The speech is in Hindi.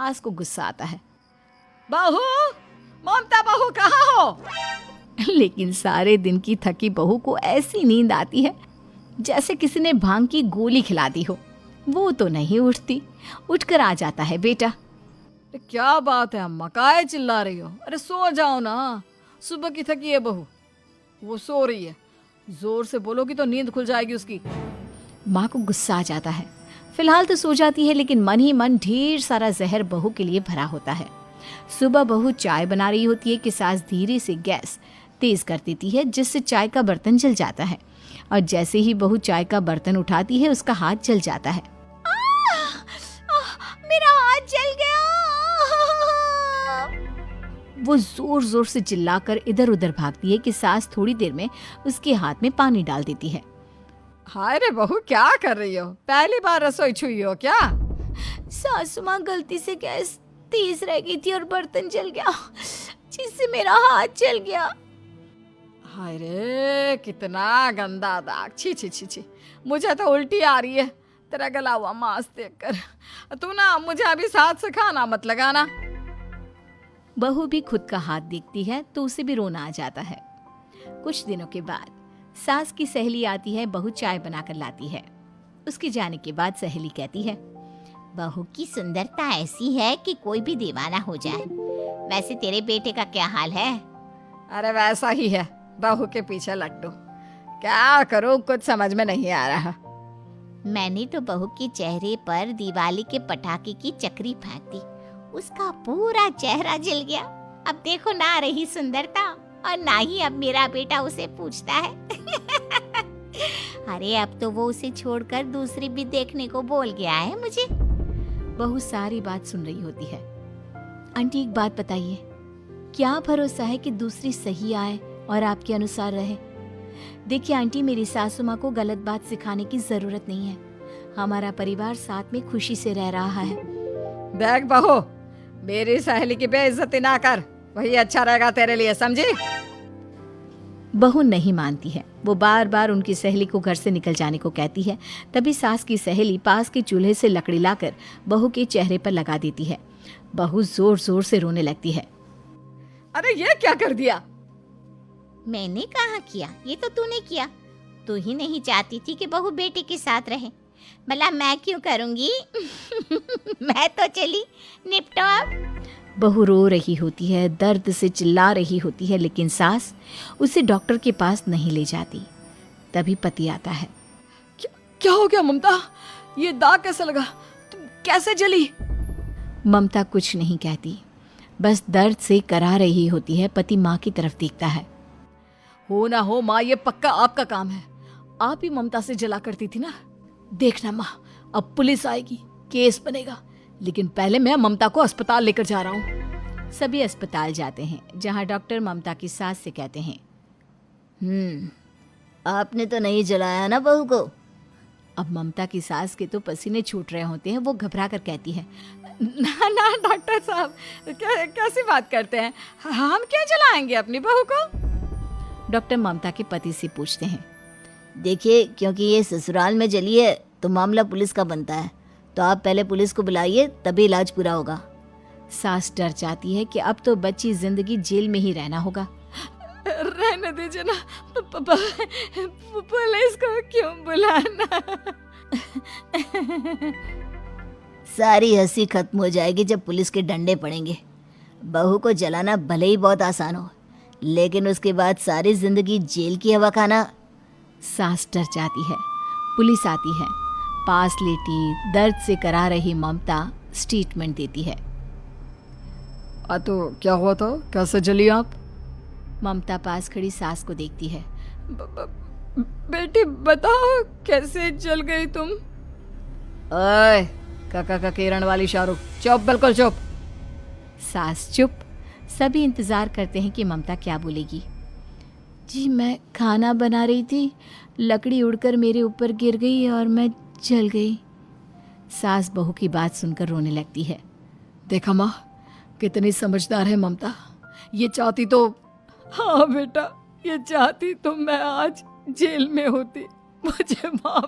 सास को गुस्सा आता है। बहू, ममता बहू कहाँ हो? लेकिन सारे दिन की थकी बहू को ऐसी नींद आती है जैसे किसी ने भांग की गोली खिला दी हो। वो तो नहीं उठती। उठकर आ जाता है बेटा। क्या बात है अम्मा, काहे चिल्ला रही हो? अरे सो जाओ ना, सुबह की थकी है बहू। वो सो रही है, जोर से बोलोगी तो नींद खुल जाएगी उसकी। माँ को गुस्सा आ जाता है। फिलहाल तो सो जाती है, लेकिन मन ही मन ढेर सारा जहर बहू के लिए भरा होता है। सुबह बहू चाय बना रही होती है कि सास धीरे से गैस तेज कर देती है, जिससे चाय का बर्तन जल जाता है। और जैसे ही बहू चाय का बर्तन उठाती है, उसका हाथ जल जाता है। मेरा हाथ जल गया। वो जोर जोर से चिल्लाकर इधर उधर भागती है कि सास थोड़ी देर में उसके हाथ में पानी डाल देती है। हाय रे बहू, क्या कर रही हो? पहली बार रसोई छुई हो क्या? सासू माँ, गलती से गैस तेज रह गई थी और बर्तन जल गया, जिससे मेरा हाथ जल गया। हाय रे, कितना गंदा दाग। छी छी छी छी, मुझे तो उल्टी आ रही है तेरा गला हुआ मांस देखकर। तू ना मुझे अभी साथ से खाना मत लगाना। बहू भी खुद का हाथ देखती है तो उसे भी रोना आ जाता है। कुछ दिनों के बाद सास की सहेली आती है। बहू चाय बनाकर लाती है। उसके जाने के बाद सहेली कहती है, बहू की सुंदरता ऐसी है कि कोई भी दीवाना हो जाए। वैसे तेरे बेटे का क्या हाल है? अरे वैसा ही है, बहू के पीछे लट्टू। क्या करूं, कुछ समझ में नहीं आ रहा। मैंने तो बहू के चेहरे पर दिवाली के पटाखे की चक्री फेंक दी, उसका पूरा चेहरा जल गया। अब देखो ना रही सुंदरता, और ना ही अब मेरा बेटा उसे पूछता है। अरे अब तो वो उसे छोड़कर दूसरी भी देखने को बोल गया है मुझे। बहू सारी बात सुन रही होती है। आंटी, एक बात बताइए, क्या भरोसा है कि दूसरी सही आए और आपके अनुसार रहे? देखिए आंटी, मेरी सासू माँ को गलत बात सिखाने की जरूरत नहीं है। हमारा परिवार साथ में खुशी से रह रहा है। देख बहू, मेरी सहेली की बेइज्जती ना कर, वही अच्छा रहेगा तेरे लिए, समझी? बहू नहीं मानती है। वो बार बार उनकी सहेली को घर से निकल जाने को कहती है। तभी सास की सहेली पास के चूल्हे से लकड़ी लाकर बहू के चेहरे पर लगा देती है। बहू जोर जोर से रोने लगती है। अरे ये क्या कर दिया? मैंने कहाँ किया, ये तो तूने किया। तू ही नहीं चाहती थी कि बहू बेटे के साथ रहे, भला मैं क्यों करूंगी? मैं तो चली, निपटो अब। बहू रो रही होती है, दर्द से चिल्ला रही होती है, लेकिन सास उसे डॉक्टर के पास नहीं ले जाती। तभी पति आता है। क्या हो गया ममता? ये दाग कैसे लगा? तुम कैसे जली? ममता कुछ नहीं कहती, बस दर्द से करा रही होती है। पति माँ की तरफ देखता है। हो ना हो माँ, ये पक्का आपका काम है। आप ही ममता से जला करती थी ना। देखना माँ, अब पुलिस आएगी, केस बनेगा, लेकिन पहले मैं ममता को अस्पताल लेकर जा रहा हूँ। सभी अस्पताल जाते हैं, जहाँ डॉक्टर ममता की सास से कहते हैं, आपने तो नहीं जलाया ना बहू को? अब ममता की सास के तो पसीने छूट रहे होते हैं। वो घबरा कर कहती है, ना ना डॉक्टर साहब, कैसी बात करते हैं? हम क्या जलाएंगे अपनी बहू को? डॉक्टर ममता के पति से पूछते हैं, देखिए, क्योंकि ये ससुराल में जली है तो मामला पुलिस का बनता है, तो आप पहले पुलिस को बुलाइए, तभी इलाज पूरा होगा। सास डर जाती है कि अब तो बच्ची जिंदगी जेल में ही रहना होगा। रहने दीजिए ना, पुलिस को क्यों बुलाना? सारी हंसी खत्म हो जाएगी जब पुलिस के डंडे पड़ेंगे। बहू को जलाना भले ही बहुत आसान हो, लेकिन उसके बाद सारी जिंदगी जेल की हवा खाना। सास डर जाती है। पुलिस आती है। पास लेटी दर्द से करा रही ममता स्टेटमेंट देती है। तो क्या हुआ था? कैसे जली आप? ममता पास खड़ी सास को देखती है। बेटी बताओ, कैसे जल गई तुम? ओए, काका का किरण वाली शाहरुख, चुप, बिल्कुल चुप। सास चुप। सभी इंतजार करते हैं कि ममता क्या बोलेगी। जी, मैं खाना बना रही थी, लकड़ी उड़कर मेरे ऊपर गिर गई और मैं जल गई। सास बहू की बात सुनकर रोने लगती है। देखा माँ, कितनी समझदार है ममता। ये चाहती तो, हाँ बेटा, ये चाहती तो मैं आज जेल में होती। मुझे माफ